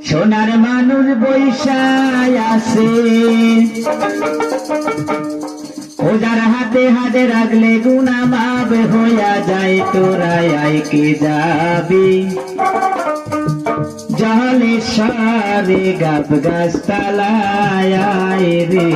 সোনার মানুষ বৈশায় আছে, ওজার হাতে হাতে রাখলে গুনা মাপ হইয়া যায়। তোরা আইকে যাবি জলেশ্বরে গাব গাছ তলায় রে।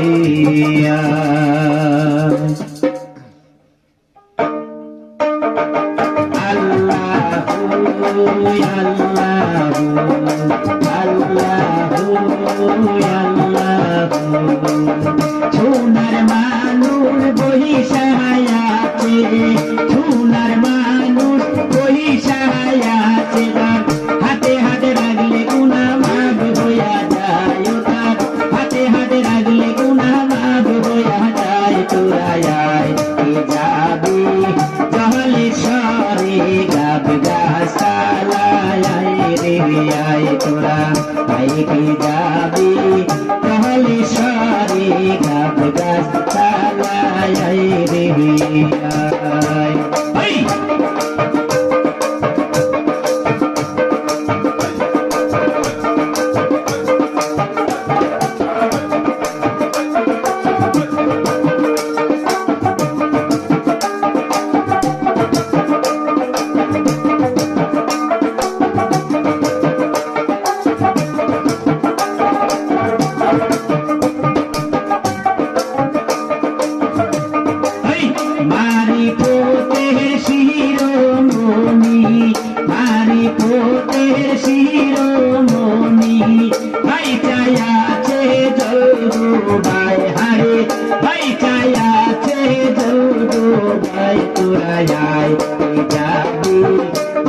সোনার মানুষ বহিষায় আছে, সোনার মানুষ বহিষায় আছে, হাতে হাতে রাখলে গুনা মাপ হইয়া যায়। তার হাতে হাতে রাখলে গুনা মাপ হইয়া যায়। তোরা আইকে যাবি জলেশ্বরে গাব গাছ তলায় রে। আয় তোরা আইকে যাবি জলেশ্বরে গাব গাছ তলায় রে। মারি পোতের শিরোমণি, মারি পোতের শিরোমণি, ভাই চায়াছে জলদু ভাই হারে, ভাই চায়াছে জলদু ভাই। তোরা আইকে যাবি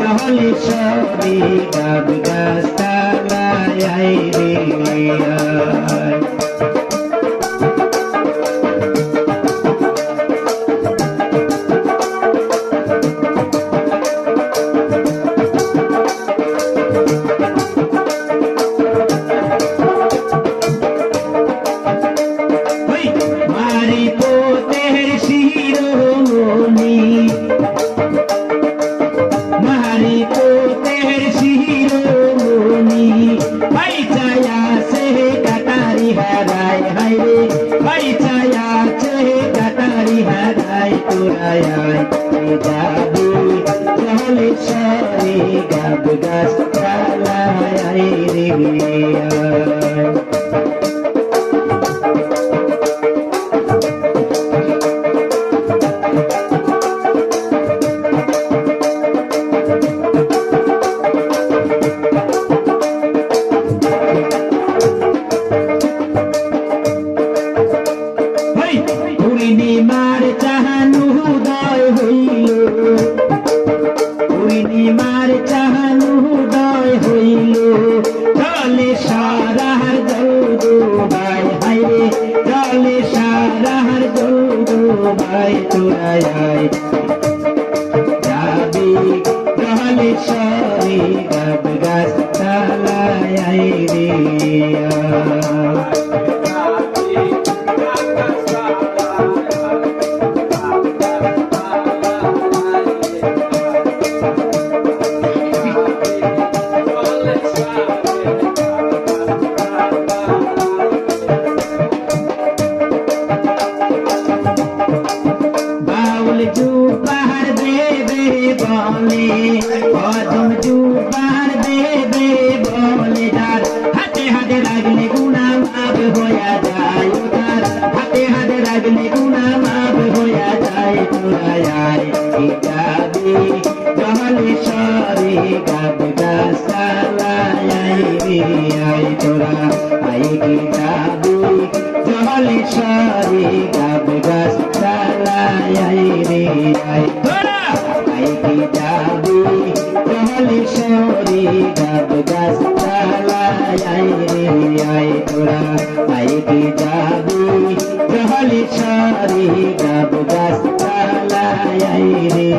জলেশ্বরে গাব গাছ তলায় রে। মারি পোতের শিরোমণি, মারি পোতের শিরোমণি, ভাই চায়াছে কাটারি হারায় হায়রে, ভাই চায়াছে কাটারি হারায়। তোরা আইকে যাবি জলেশ্বরে গাব গাছ তলায় রে। পূর্ণিমার চাহানু উদয় হইল, পূর্ণিমার চাহানু উদয় হইল, জলেশ্বরার জলদু ভাই হায়রে, জলেশ্বরার জলদু ভাই। তোরা আইকে যাবি জলেশ্বরে গাব গাছ তলায় রে। বাউল জুবার দেবে বলে, অজম জুবার দেবে বলে, যার হাতে হাতে রাখলে গুনা মাপ হইয়া যায়। তার হাতে হাতে রাখলে গুনা মাপ হইয়া যায়। তোরা আইকে যাবি জলেশ্বরে গাব গাছ তলায় রে। আয় তোরা আইকে যাবি জলেশ্বরে গাব গাছ তলায় রে। আয় তোরা আইকে যাবি জলেশ্বরে গাব গাছ তলায় রে। আয় তোরা আইকে যাবি জলেশ্বরে গাব গাছ তলায় রে।